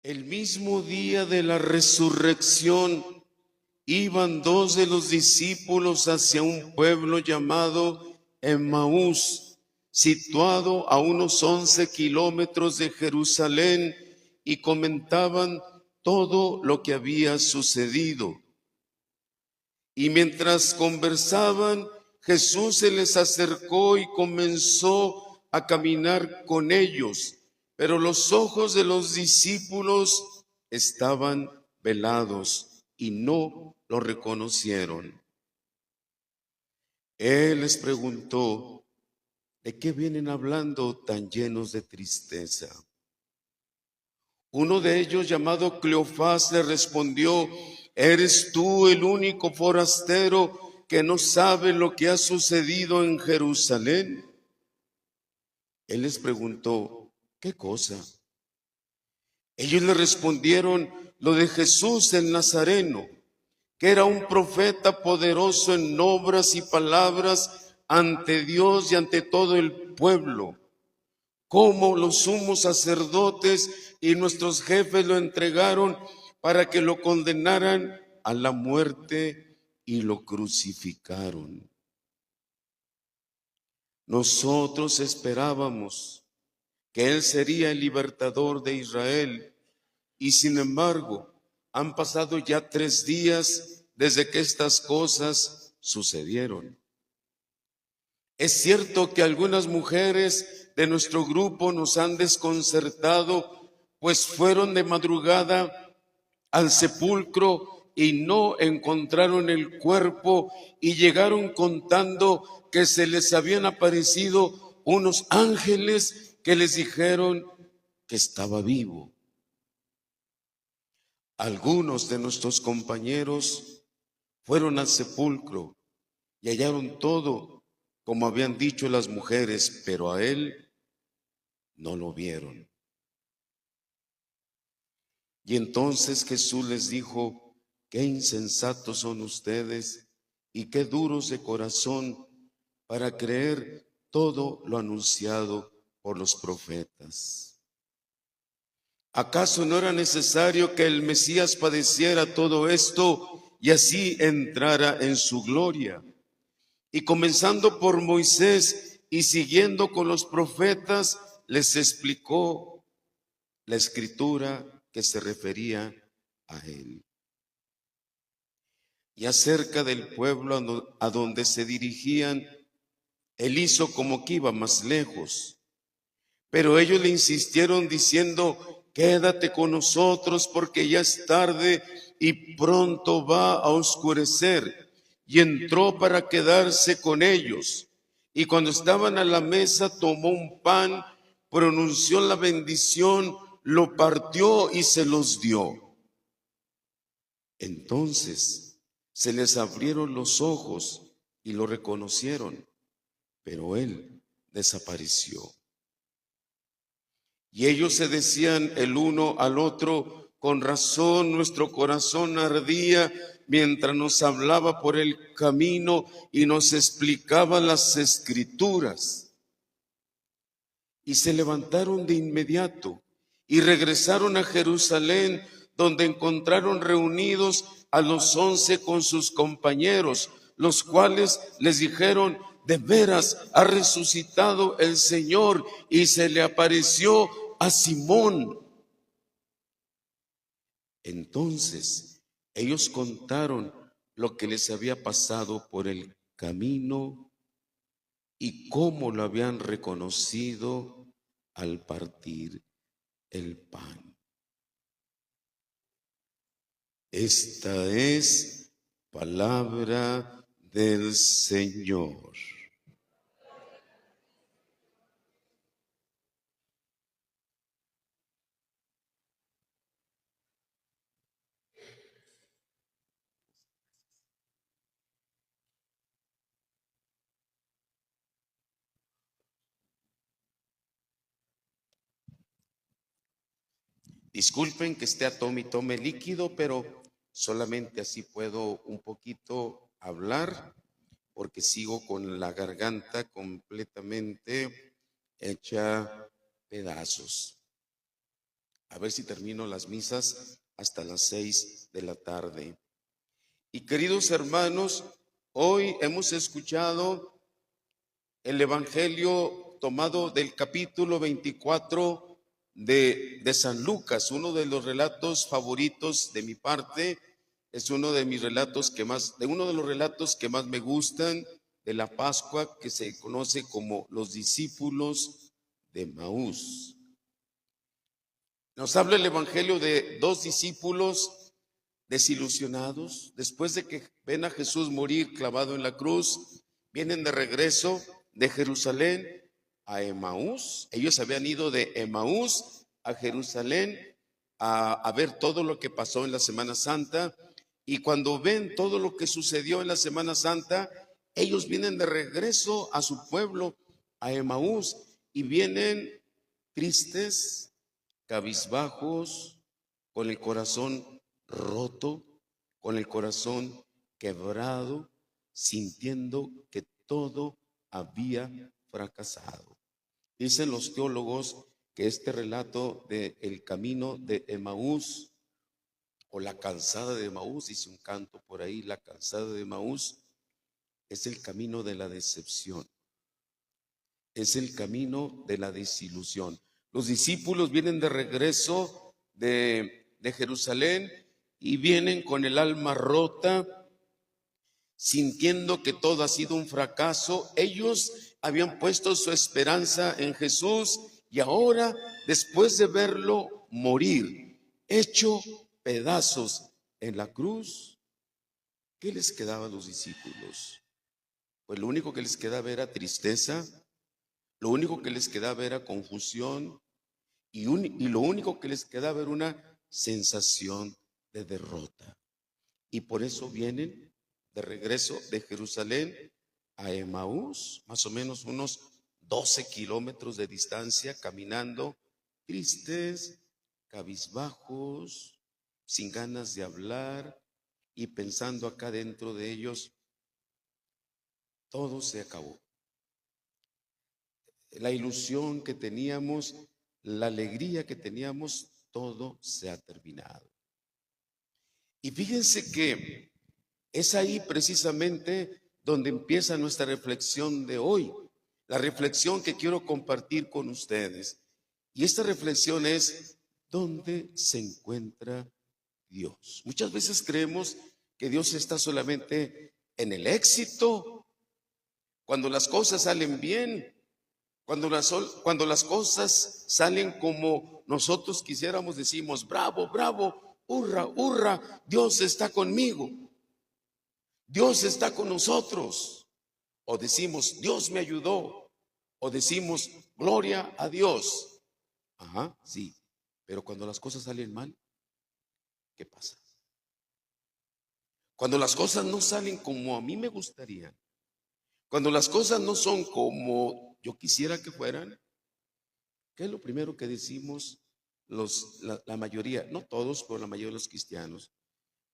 El mismo día de la resurrección, iban dos de los discípulos hacia un pueblo llamado Emmaús, situado a unos 11 kilómetros de Jerusalén, y comentaban todo lo que había sucedido. Y mientras conversaban, Jesús se les acercó y comenzó a caminar con ellos, pero los ojos de los discípulos estaban velados y no lo reconocieron. Él les preguntó: ¿de qué vienen hablando tan llenos de tristeza? Uno de ellos, llamado Cleofás, le respondió: ¿eres tú el único forastero que no sabe lo que ha sucedido en Jerusalén? Él les preguntó: ¿qué cosa? Ellos le respondieron: lo de Jesús el Nazareno, que era un profeta poderoso en obras y palabras ante Dios y ante todo el pueblo. Cómo los sumos sacerdotes y nuestros jefes lo entregaron para que lo condenaran a la muerte y lo crucificaron. Nosotros esperábamos que Él sería el libertador de Israel, y sin embargo han pasado ya 3 días desde que estas cosas sucedieron. Es cierto que algunas mujeres de nuestro grupo nos han desconcertado, pues fueron de madrugada al sepulcro y no encontraron el cuerpo, y llegaron contando que se les habían aparecido unos ángeles que les dijeron que estaba vivo. Algunos de nuestros compañeros fueron al sepulcro y hallaron todo como habían dicho las mujeres, pero a él no lo vieron. Y entonces Jesús les dijo: qué insensatos son ustedes y qué duros de corazón para creer todo lo anunciado por los profetas. ¿Acaso no era necesario que el Mesías padeciera todo esto y así entrara en su gloria? Y comenzando por Moisés y siguiendo con los profetas, les explicó la escritura que se refería a él. Y acerca del pueblo a donde se dirigían, él hizo como que iba más lejos. Pero ellos le insistieron diciendo: quédate con nosotros porque ya es tarde y pronto va a oscurecer. Y entró para quedarse con ellos. Y cuando estaban a la mesa, tomó un pan, pronunció la bendición, lo partió y se los dio. Entonces se les abrieron los ojos y lo reconocieron, pero él desapareció. Y ellos se decían el uno al otro: con razón nuestro corazón ardía mientras nos hablaba por el camino y nos explicaba las escrituras. Y se levantaron de inmediato y regresaron a Jerusalén, donde encontraron reunidos a los 11 con sus compañeros, los cuales les dijeron: de veras ha resucitado el Señor y se le apareció a Simón. Entonces ellos contaron lo que les había pasado por el camino y cómo lo habían reconocido al partir el pan. Esta es palabra del Señor. Disculpen que esté a tome y tome líquido, pero solamente así puedo un poquito hablar, porque sigo con la garganta completamente hecha pedazos. A ver si termino las misas hasta las 6 de la tarde. Y queridos hermanos, hoy hemos escuchado el Evangelio tomado del capítulo 24 de San Lucas, uno de los relatos favoritos de mi parte. Es uno de mis relatos uno de los relatos que más me gustan de la Pascua, que se conoce como los discípulos de Emaús. Nos habla el Evangelio de dos discípulos desilusionados. Después de que ven a Jesús morir clavado en la cruz, vienen de regreso de Jerusalén a Emaús. Ellos habían ido de Emaús a Jerusalén a ver todo lo que pasó en la Semana Santa. Y cuando ven todo lo que sucedió en la Semana Santa, ellos vienen de regreso a su pueblo, a Emaús, y vienen tristes, cabizbajos, con el corazón roto, con el corazón quebrado, sintiendo que todo había fracasado. Dicen los teólogos que este relato de el camino de Emaús, o la calzada de Emaús, dice un canto por ahí, la calzada de Emaús, es el camino de la decepción, es el camino de la desilusión. Los discípulos vienen de regreso de Jerusalén y vienen con el alma rota, sintiendo que todo ha sido un fracaso. Ellos habían puesto su esperanza en Jesús y ahora, después de verlo morir, hecho pedazos en la cruz, ¿qué les quedaba a los discípulos? Pues lo único que les quedaba era tristeza, lo único que les quedaba era confusión y lo único que les quedaba era una sensación de derrota. Y por eso vienen de regreso de Jerusalén a Emaús, más o menos unos 12 kilómetros de distancia, caminando, tristes, cabizbajos, sin ganas de hablar y pensando acá dentro de ellos, todo se acabó. La ilusión que teníamos, la alegría que teníamos, todo se ha terminado. Y fíjense que es ahí precisamente donde empieza nuestra reflexión de hoy, la reflexión que quiero compartir con ustedes. Y esta reflexión es, ¿dónde se encuentra Dios? Muchas veces creemos que Dios está solamente en el éxito, cuando las cosas salen bien, cuando las cosas salen como nosotros quisiéramos, decimos, bravo, bravo, hurra, hurra, Dios está conmigo, Dios está con nosotros. O decimos, Dios me ayudó, o decimos, gloria a Dios. Ajá, sí, pero cuando las cosas salen mal, ¿qué pasa? Cuando las cosas no salen como a mí me gustaría, cuando las cosas no son como yo quisiera que fueran, ¿qué es lo primero que decimos la mayoría? No todos, pero la mayoría de los cristianos.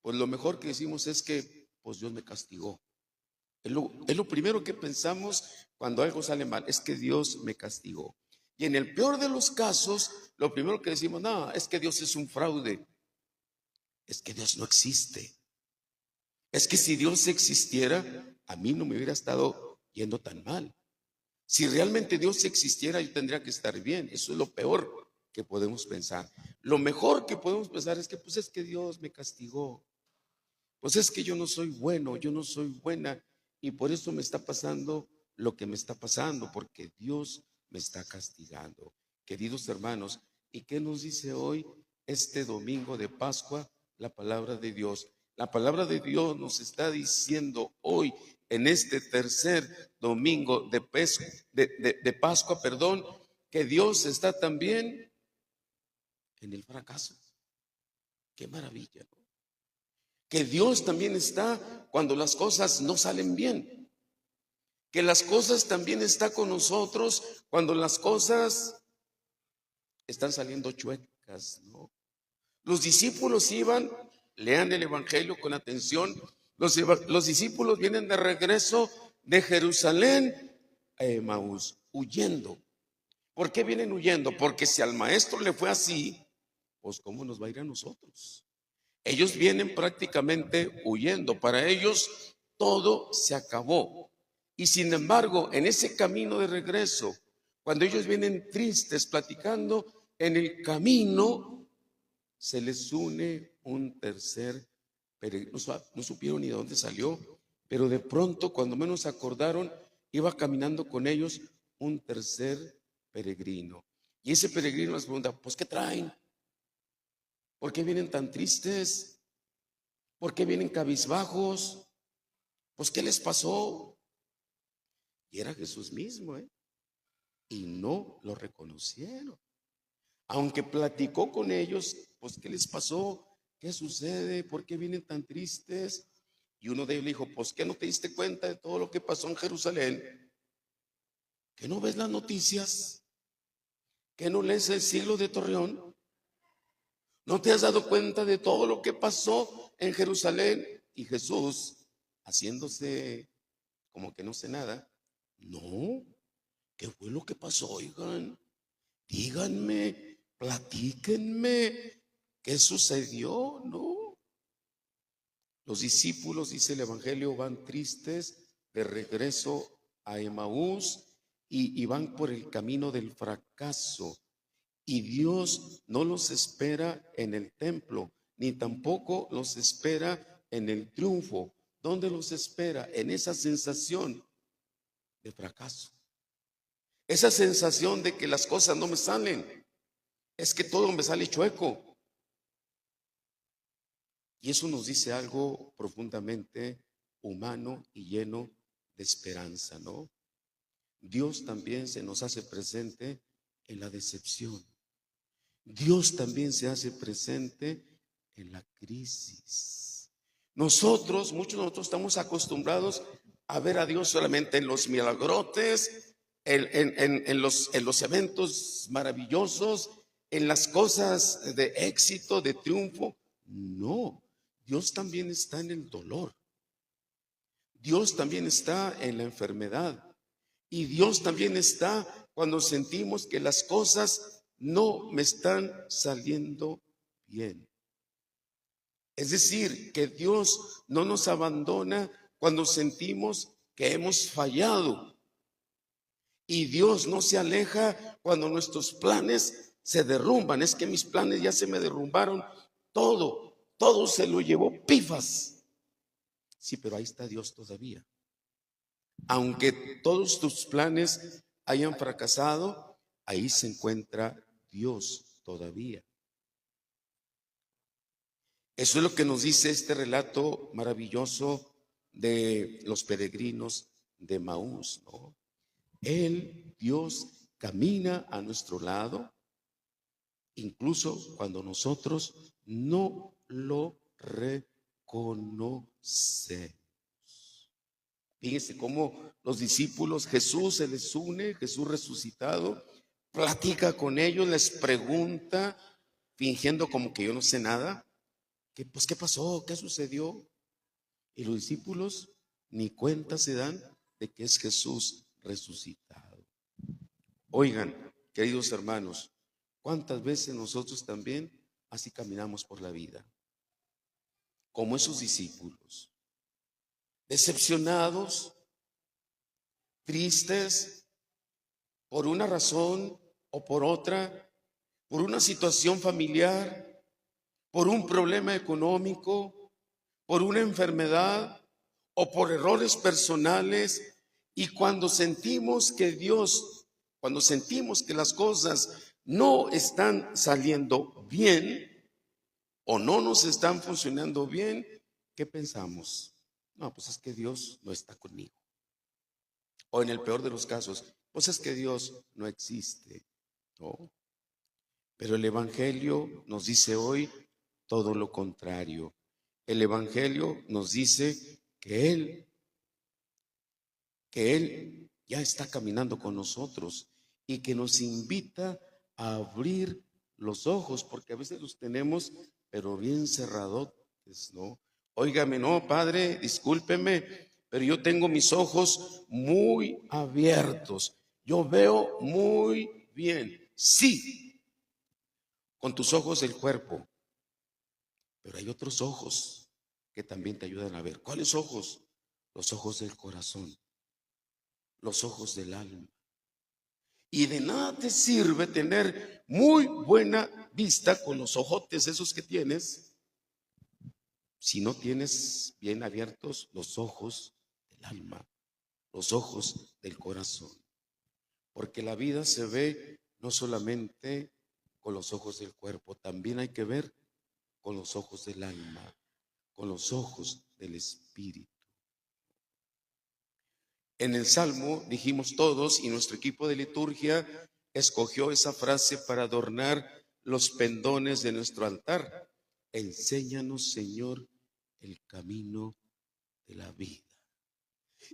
Pues lo mejor que decimos es que pues Dios me castigó. Es lo primero que pensamos cuando algo sale mal, es que Dios me castigó. Y en el peor de los casos, lo primero que decimos, no, es que Dios es un fraude. Es que Dios no existe. Es que si Dios existiera, a mí no me hubiera estado yendo tan mal. Si realmente Dios existiera, yo tendría que estar bien. Eso es lo peor que podemos pensar. Lo mejor que podemos pensar es que pues es que Dios me castigó. Pues es que yo no soy bueno, yo no soy buena y por eso me está pasando lo que me está pasando, porque Dios me está castigando. Queridos hermanos, ¿y qué nos dice hoy este domingo de Pascua? La palabra de Dios. La palabra de Dios nos está diciendo hoy, en este tercer domingo de Pascua, que Dios está también en el fracaso. Qué maravilla, ¿no? Que Dios también está cuando las cosas no salen bien. Que las cosas también está con nosotros cuando las cosas están saliendo chuecas, ¿no? Los discípulos iban, lean el Evangelio con atención, los discípulos vienen de regreso de Jerusalén a Emaús, huyendo. ¿Por qué vienen huyendo? Porque si al maestro le fue así, pues ¿cómo nos va a ir a nosotros? Ellos vienen prácticamente huyendo. Para ellos todo se acabó. Y sin embargo, en ese camino de regreso, cuando ellos vienen tristes platicando, en el camino se les une un tercer peregrino. No supieron ni de dónde salió, pero de pronto, cuando menos se acordaron, iba caminando con ellos un tercer peregrino. Y ese peregrino les pregunta, pues ¿qué traen? ¿Por qué vienen tan tristes? ¿Por qué vienen cabizbajos? Pues ¿qué les pasó? Y era Jesús mismo, y no lo reconocieron. Aunque platicó con ellos, pues ¿qué les pasó? ¿Qué sucede? ¿Por qué vienen tan tristes? Y uno de ellos le dijo, pues ¿qué no te diste cuenta de todo lo que pasó en Jerusalén? ¿Que no ves las noticias? ¿Que no lees el Siglo de Torreón? ¿No te has dado cuenta de todo lo que pasó en Jerusalén? Y Jesús, haciéndose como que no sé nada, no, ¿qué fue lo que pasó? Oigan, díganme, platíquenme, ¿qué sucedió? No. Los discípulos, dice el Evangelio, van tristes de regreso a Emaús y van por el camino del fracaso. Y Dios no los espera en el templo, ni tampoco los espera en el triunfo. ¿Dónde los espera? En esa sensación de fracaso. Esa sensación de que las cosas no me salen. Es que todo me sale chueco. Y eso nos dice algo profundamente humano y lleno de esperanza, ¿no? Dios también se nos hace presente en la decepción. Dios también se hace presente en la crisis. Muchos de nosotros estamos acostumbrados a ver a Dios solamente en los milagrotes, en los eventos maravillosos, en las cosas de éxito, de triunfo. No, Dios también está en el dolor. Dios también está en la enfermedad. Y Dios también está cuando sentimos que las cosas no me están saliendo bien. Es decir, que Dios no nos abandona cuando sentimos que hemos fallado. Y Dios no se aleja cuando nuestros planes se derrumban. Es que mis planes ya se me derrumbaron. Todo se lo llevó pifas. Sí, pero ahí está Dios todavía. Aunque todos tus planes hayan fracasado, ahí se encuentra Dios todavía. Eso es lo que nos dice este relato maravilloso de los peregrinos de Emaús, ¿no? Dios, camina a nuestro lado, incluso cuando nosotros no lo reconocemos. Fíjense cómo los discípulos, Jesús se les une, Jesús resucitado, platica con ellos, les pregunta, fingiendo como que yo no sé nada, ¿qué pasó? ¿Qué sucedió? Y los discípulos ni cuenta se dan de que es Jesús resucitado. Oigan, queridos hermanos, ¿cuántas veces nosotros también así caminamos por la vida? Como esos discípulos, decepcionados, tristes, por una razón o por otra, por una situación familiar, por un problema económico, por una enfermedad o por errores personales. Y cuando sentimos que las cosas no están saliendo bien o no nos están funcionando bien, ¿qué pensamos? No, pues es que Dios no está conmigo. O en el peor de los casos, pues es que Dios no existe, ¿no? Pero el Evangelio nos dice hoy todo lo contrario. El Evangelio nos dice que Él ya está caminando con nosotros y que nos invita a abrir los ojos, porque a veces los tenemos, pero bien cerradotes, ¿no? Óigame, no, Padre, discúlpeme, pero yo tengo mis ojos muy abiertos. Yo veo muy bien. Sí, con tus ojos del cuerpo, pero hay otros ojos que también te ayudan a ver. ¿Cuáles ojos? Los ojos del corazón, los ojos del alma. Y de nada te sirve tener muy buena vista con los ojotes esos que tienes si no tienes bien abiertos los ojos del alma, los ojos del corazón. Porque la vida se ve no solamente con los ojos del cuerpo, también hay que ver con los ojos del alma, con los ojos del espíritu. En el Salmo dijimos todos, y nuestro equipo de liturgia escogió esa frase para adornar los pendones de nuestro altar. Enséñanos, Señor, el camino de la vida.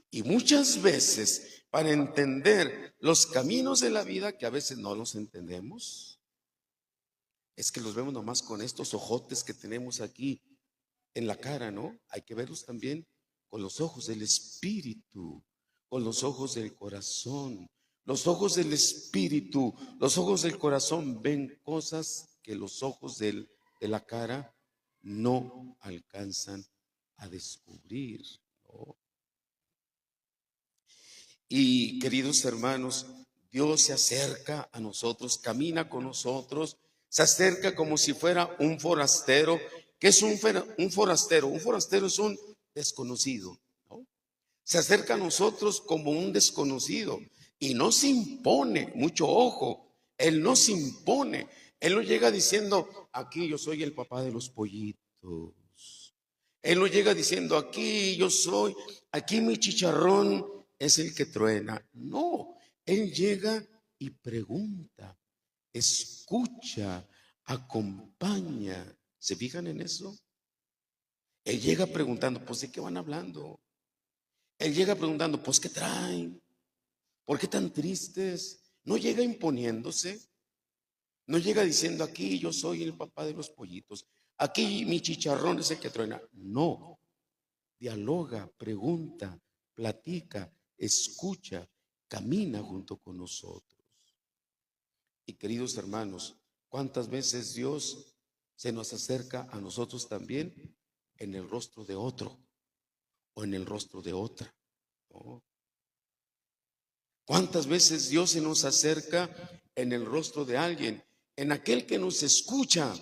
Y muchas veces, para entender los caminos de la vida, que a veces no los entendemos, es que los vemos nomás con estos ojotes que tenemos aquí en la cara, ¿no? Hay que verlos también con los ojos del espíritu, con los ojos del corazón. Los ojos del espíritu, los ojos del corazón ven cosas que los ojos de la cara no alcanzan a descubrir, ¿no? Y queridos hermanos, Dios se acerca a nosotros, camina con nosotros, se acerca como si fuera un forastero. ¿Qué es un forastero? Un forastero es un desconocido, ¿no? Se acerca a nosotros como un desconocido y no se impone, mucho ojo, Él no se impone. Él no llega diciendo, aquí yo soy el papá de los pollitos. Él no llega diciendo, aquí yo soy, aquí mi chicharrón es el que truena. No, Él llega y pregunta, escucha, acompaña. ¿Se fijan en eso? Él llega preguntando, pues ¿de qué van hablando? Él llega preguntando, pues ¿qué traen? ¿Por qué tan tristes? No llega imponiéndose, no llega diciendo, aquí yo soy el papá de los pollitos, aquí mi chicharrón es el que truena. No, dialoga, pregunta, platica, escucha, camina junto con nosotros. Y queridos hermanos, ¿cuántas veces Dios se nos acerca a nosotros también en el rostro de otro o en el rostro de otra? ¿No? ¿Cuántas veces Dios se nos acerca en el rostro de alguien, en aquel que nos escucha,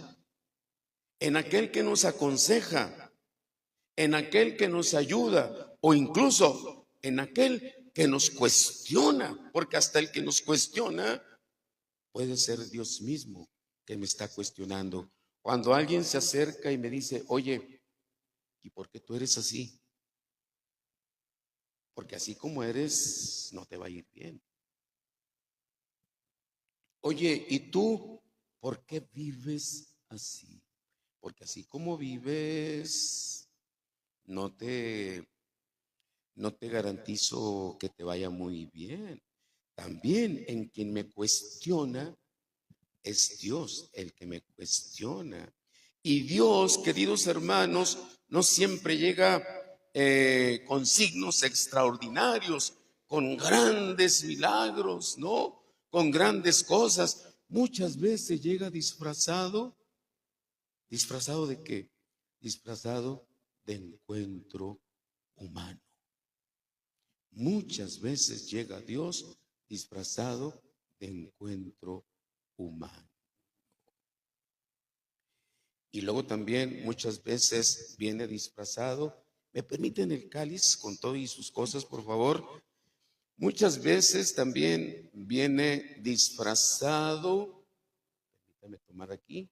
en aquel que nos aconseja, en aquel que nos ayuda o incluso en aquel que nos cuestiona? Porque hasta el que nos cuestiona puede ser Dios mismo que me está cuestionando. Cuando alguien se acerca y me dice, oye, ¿y por qué tú eres así? Porque así como eres, no te va a ir bien. Oye, ¿y tú por qué vives así? Porque así como vives, no te garantizo que te vaya muy bien. También en quien me cuestiona es Dios el que me cuestiona. Y Dios, queridos hermanos, no siempre llega con signos extraordinarios, con grandes milagros, ¿no? Con grandes cosas. Muchas veces llega disfrazado. ¿Disfrazado de qué? Disfrazado de encuentro humano. Muchas veces llega Dios disfrazado de encuentro humano. Y luego también muchas veces viene disfrazado. ¿Me permiten el cáliz con todo y sus cosas, por favor? Muchas veces también viene disfrazado. Permítame tomar aquí.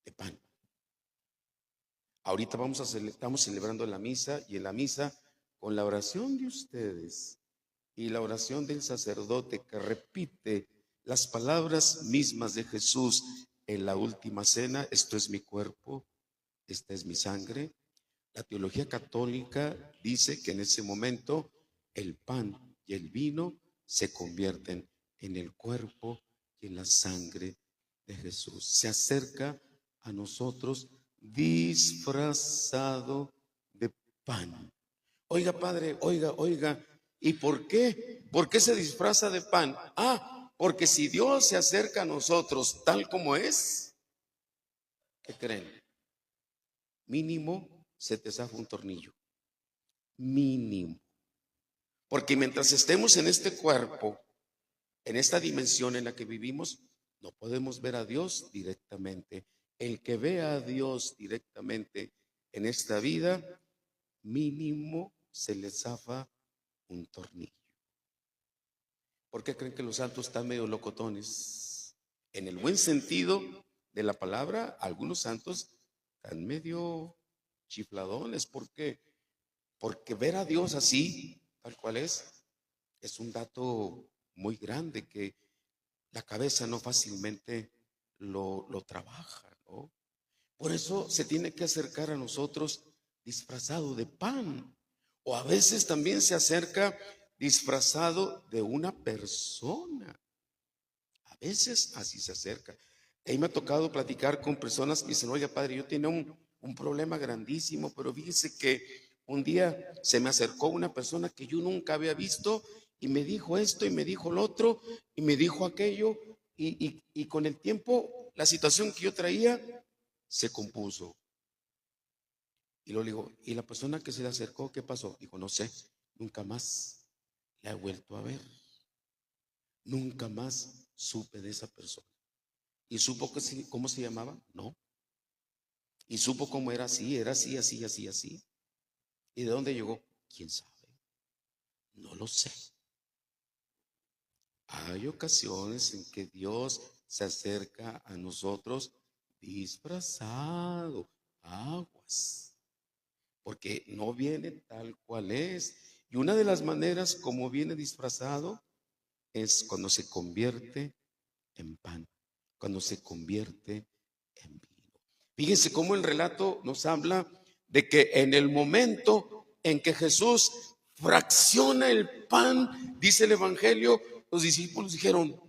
De pan. Ahorita estamos celebrando la misa, y en la misa, con la oración de ustedes y la oración del sacerdote que repite las palabras mismas de Jesús en la última cena: esto es mi cuerpo, esta es mi sangre. La teología católica dice que en ese momento el pan y el vino se convierten en el cuerpo y en la sangre de Jesús. Se acerca a nosotros disfrazado de pan. Oiga, padre, oiga, ¿y por qué? ¿Por qué se disfraza de pan? Porque si Dios se acerca a nosotros tal como es, ¿qué creen? Mínimo se te zafa un tornillo. Mínimo. Porque mientras estemos en este cuerpo, en esta dimensión en la que vivimos, no podemos ver a Dios directamente. El que ve a Dios directamente en esta vida, mínimo se le zafa un tornillo. ¿Por qué creen que los santos están medio locotones? En el buen sentido de la palabra, algunos santos están medio chifladones. ¿Por qué? Porque ver a Dios así, tal cual es un dato muy grande que la cabeza no fácilmente lo trabaja, ¿no? Por eso se tiene que acercar a nosotros disfrazado de pan. O a veces también se acerca disfrazado de una persona. A veces así se acerca. Ahí me ha tocado platicar con personas que dicen, oiga padre, yo tenía un problema grandísimo, pero fíjese que un día se me acercó una persona que yo nunca había visto y me dijo esto y me dijo lo otro y me dijo aquello y con el tiempo la situación que yo traía se compuso. Y luego le digo, ¿y la persona que se le acercó, qué pasó? Dijo, no sé, nunca más la he vuelto a ver. Nunca más supe de esa persona. ¿Y supo cómo se llamaba? No. ¿Y supo cómo era así, así, así, así? ¿Y de dónde llegó? ¿Quién sabe? No lo sé. Hay ocasiones en que Dios se acerca a nosotros disfrazado, aguas, porque no viene tal cual es. Y una de las maneras como viene disfrazado es cuando se convierte en pan, cuando se convierte en vino. Fíjense cómo el relato nos habla de que en el momento en que Jesús fracciona el pan, dice el Evangelio, los discípulos dijeron,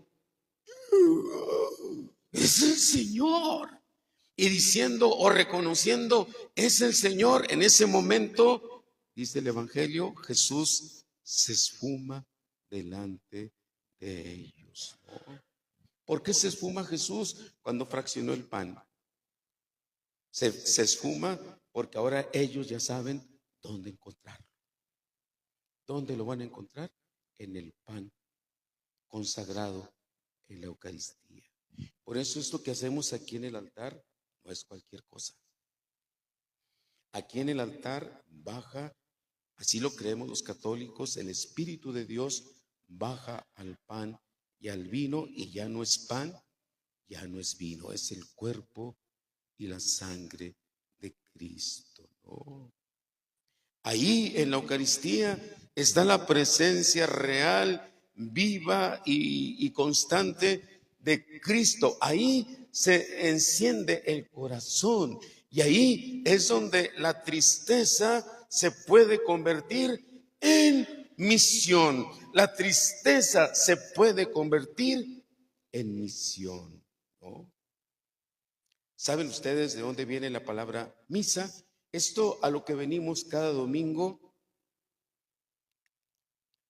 es el Señor. Y diciendo o reconociendo, es el Señor, en ese momento, dice el Evangelio, Jesús se esfuma delante de ellos, ¿no? ¿Por qué se esfuma Jesús cuando fraccionó el pan? Se esfuma porque ahora ellos ya saben dónde encontrarlo. ¿Dónde lo van a encontrar? En el pan consagrado en la Eucaristía. Por eso esto que hacemos aquí en el altar no es cualquier cosa. Aquí en el altar baja, así lo creemos los católicos, el Espíritu de Dios baja al pan y al vino, y ya no es pan, ya no es vino, es el cuerpo y la sangre de Cristo, ¿no? Ahí en la Eucaristía está la presencia real, viva y constante de Cristo. Ahí se enciende el corazón y ahí es donde la tristeza se puede convertir en misión. La tristeza se puede convertir en misión, ¿no? ¿Saben ustedes de dónde viene la palabra misa? Esto a lo que venimos cada domingo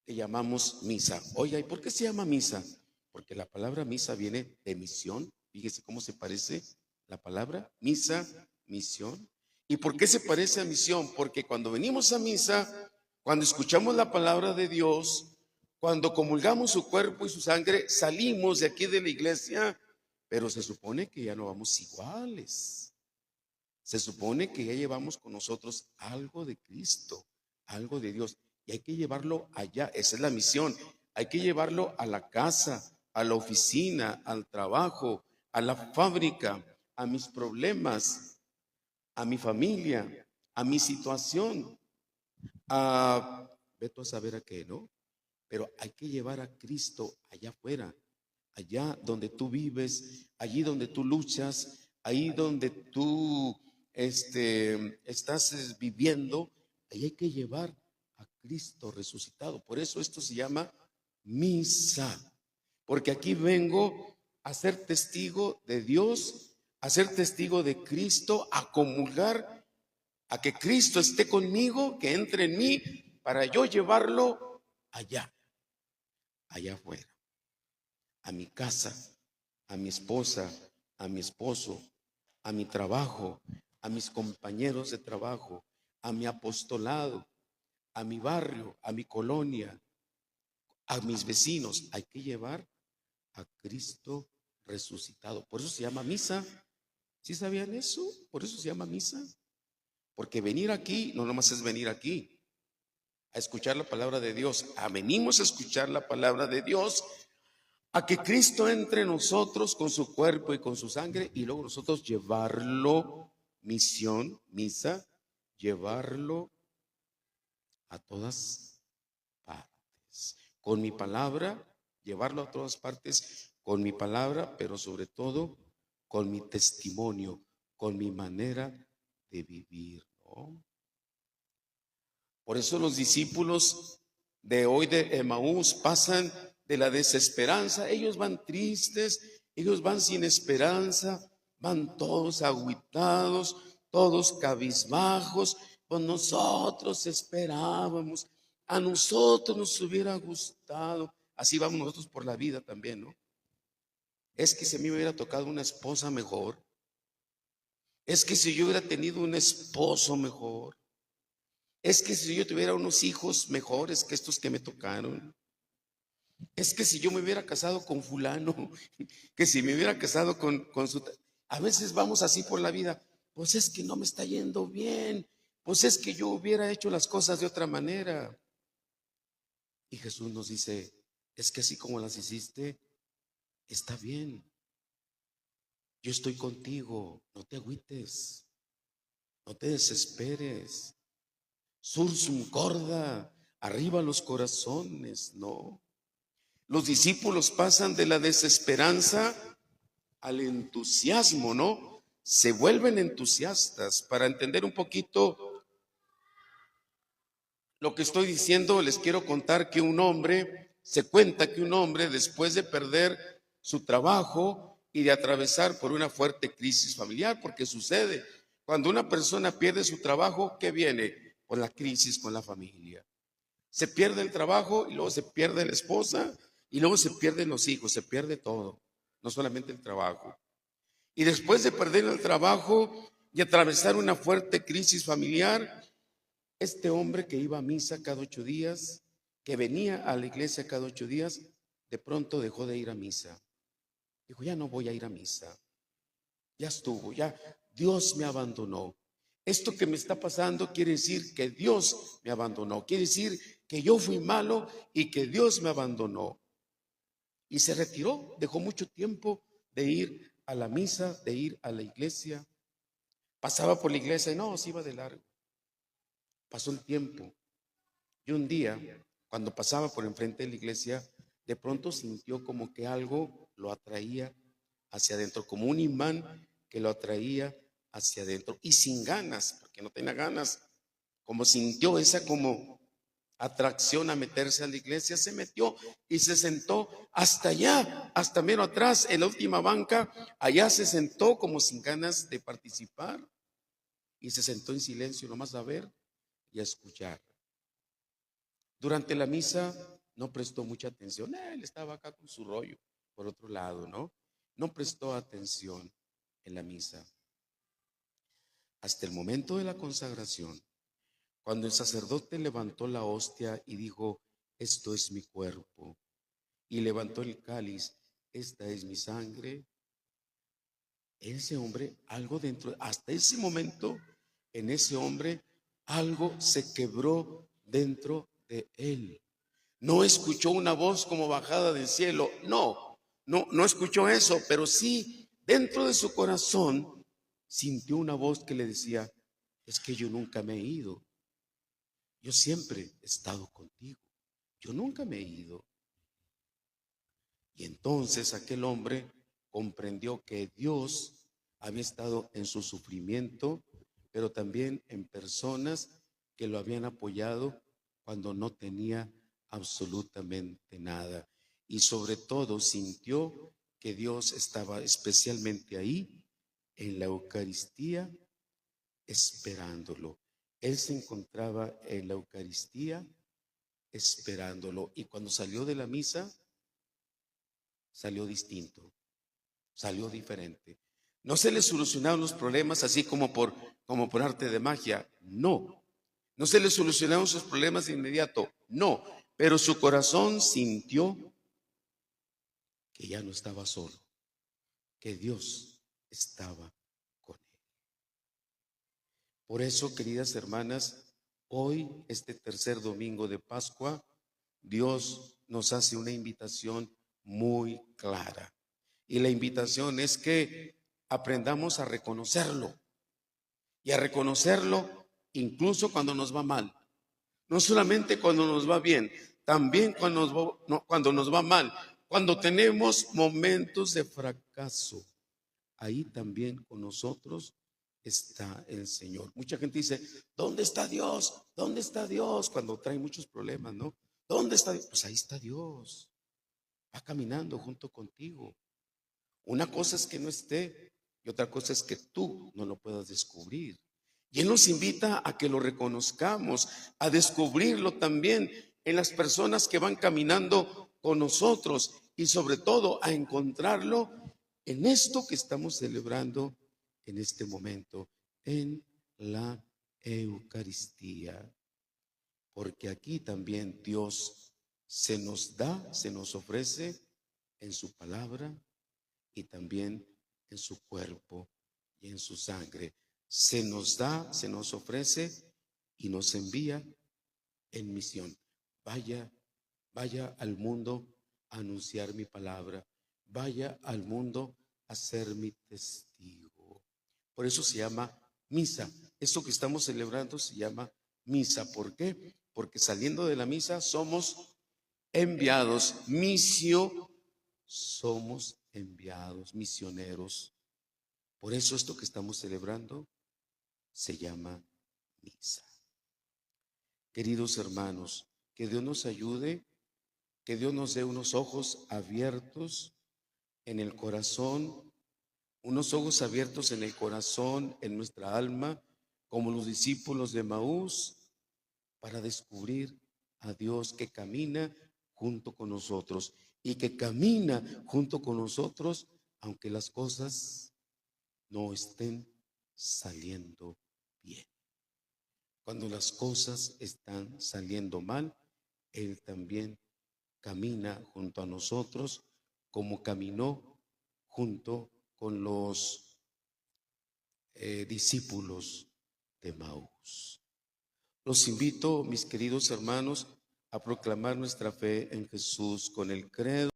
que llamamos misa. Oiga, ¿y por qué se llama misa? Porque la palabra misa viene de misión. Fíjese cómo se parece la palabra misa, misión. ¿Y por qué se parece a misión? Porque cuando venimos a misa, cuando escuchamos la palabra de Dios, cuando comulgamos su cuerpo y su sangre, salimos de aquí de la iglesia, pero se supone que ya no vamos iguales. Se supone que ya llevamos con nosotros algo de Cristo, algo de Dios, y hay que llevarlo allá. Esa es la misión. Hay que llevarlo a la casa, a la oficina, al trabajo, a la fábrica, a mis problemas, a mi familia, a mi situación, a veto a saber a qué, ¿no? Pero hay que llevar a Cristo allá afuera, allá donde tú vives, allí donde tú luchas, ahí donde tú estás viviendo, ahí hay que llevar a Cristo resucitado. Por eso esto se llama misa, porque aquí vengo a ser testigo de Dios, a ser testigo de Cristo, a comulgar, a que Cristo esté conmigo, que entre en mí, para yo llevarlo allá, allá afuera. a mi casa, a mi esposa, a mi esposo, a mi trabajo, a mis compañeros de trabajo, a mi apostolado, a mi barrio, a mi colonia, a mis vecinos. Hay que llevar a Cristo resucitado. Por eso se llama misa. ¿Sí sabían eso? Por eso se llama misa. Porque venir aquí no nomás es venir aquí a escuchar la palabra de Dios. Venimos a escuchar la palabra de Dios, a que Cristo entre nosotros con su cuerpo y con su sangre, y luego nosotros llevarlo, misión, misa, llevarlo a todas partes. Con mi palabra, llevarlo a todas partes, con mi palabra, pero sobre todo con mi testimonio, con mi manera de vivir, ¿no? Por eso los discípulos de hoy de Emaús pasan de la desesperanza. Ellos van tristes, ellos van sin esperanza, van todos agüitados, todos cabizbajos. Pues nosotros esperábamos, a nosotros nos hubiera gustado. Así vamos nosotros por la vida también, ¿no? Es que si a mí me hubiera tocado una esposa mejor, es que si yo hubiera tenido un esposo mejor, es que si yo tuviera unos hijos mejores que estos que me tocaron, es que si yo me hubiera casado con fulano, que si me hubiera casado con su... A veces vamos así por la vida, pues es que no me está yendo bien, pues es que yo hubiera hecho las cosas de otra manera. Y Jesús nos dice, es que así como las hiciste, está bien. Yo estoy contigo, no te agüites, no te desesperes. Sursum corda, arriba los corazones, no. Los discípulos pasan de la desesperanza al entusiasmo, ¿no? Se vuelven entusiastas. Para entender un poquito lo que estoy diciendo, les quiero contar que se cuenta que un hombre, después de perder su trabajo y de atravesar por una fuerte crisis familiar, porque sucede, cuando una persona pierde su trabajo, ¿qué viene? Pues la crisis con la familia. Se pierde el trabajo y luego se pierde la esposa y luego se pierden los hijos, se pierde todo, no solamente el trabajo. Y después de perder el trabajo y atravesar una fuerte crisis familiar, este hombre que iba a misa cada 8 días, que venía a la iglesia cada 8 días, de pronto dejó de ir a misa. Dijo, ya no voy a ir a misa. Ya estuvo, ya Dios me abandonó. Esto que me está pasando quiere decir que Dios me abandonó. Quiere decir que yo fui malo y que Dios me abandonó. Y se retiró, dejó mucho tiempo de ir a la misa, de ir a la iglesia. Pasaba por la iglesia y no, se iba de largo. Pasó un tiempo y un día, cuando pasaba por enfrente de la iglesia, de pronto sintió como que algo lo atraía hacia adentro, como un imán que lo atraía hacia adentro y sin ganas, porque no tenía ganas, como sintió esa como atracción a meterse a la iglesia, se metió y se sentó hasta allá, hasta mero atrás, en la última banca. Allá se sentó como sin ganas de participar y se sentó en silencio nomás a ver y a escuchar. Durante la misa no prestó mucha atención. Él estaba acá con su rollo, por otro lado, ¿no? No prestó atención en la misa. Hasta el momento de la consagración, cuando el sacerdote levantó la hostia y dijo, esto es mi cuerpo, y levantó el cáliz, esta es mi sangre, ese hombre, algo dentro, hasta ese momento, en ese hombre, algo se quebró dentro de él. No escuchó una voz como bajada del cielo, no escuchó eso, pero sí, dentro de su corazón, sintió una voz que le decía, es que yo nunca me he ido, yo siempre he estado contigo, yo nunca me he ido. Y entonces aquel hombre comprendió que Dios había estado en su sufrimiento, pero también en personas que lo habían apoyado cuando no tenía absolutamente nada. Y sobre todo sintió que Dios estaba especialmente ahí en la Eucaristía esperándolo. Él se encontraba en la Eucaristía esperándolo. Y cuando salió de la misa, salió distinto, salió diferente. No se le solucionaron los problemas así como por arte de magia, no. No se le solucionaron sus problemas de inmediato, no. Pero su corazón sintió que ya no estaba solo, que Dios estaba con él. Por eso, queridas hermanas, hoy, este tercer domingo de Pascua, Dios nos hace una invitación muy clara. Y la invitación es que aprendamos a reconocerlo. Y a reconocerlo incluso cuando nos va mal. No solamente cuando nos va bien, también cuando nos va mal. Cuando tenemos momentos de fracaso, ahí también con nosotros está el Señor. Mucha gente dice, ¿dónde está Dios? ¿Dónde está Dios? Cuando trae muchos problemas, ¿no? ¿Dónde está Dios? Pues ahí está Dios. Va caminando junto contigo. Una cosa es que no esté y otra cosa es que tú no lo puedas descubrir. Y Él nos invita a que lo reconozcamos, a descubrirlo también en las personas que van caminando con nosotros y sobre todo a encontrarlo en esto que estamos celebrando en este momento, en la Eucaristía. Porque aquí también Dios se nos da, se nos ofrece en su palabra y también en su cuerpo y en su sangre. Se nos da, se nos ofrece y nos envía en misión. Vaya al mundo a anunciar mi palabra. Vaya al mundo a ser mi testigo. Por eso se llama misa. Esto que estamos celebrando se llama misa. ¿Por qué? Porque saliendo de la misa somos enviados, somos enviados, misioneros. Por eso esto que estamos celebrando se llama misa. Queridos hermanos, que Dios nos ayude, que Dios nos dé unos ojos abiertos en el corazón, unos ojos abiertos en el corazón, en nuestra alma, como los discípulos de Maús, para descubrir a Dios que camina junto con nosotros y que camina junto con nosotros aunque las cosas no estén saliendo bien. Cuando las cosas están saliendo mal, Él también camina junto a nosotros como caminó junto con los discípulos de Maús. Los invito, mis queridos hermanos, a proclamar nuestra fe en Jesús con el credo.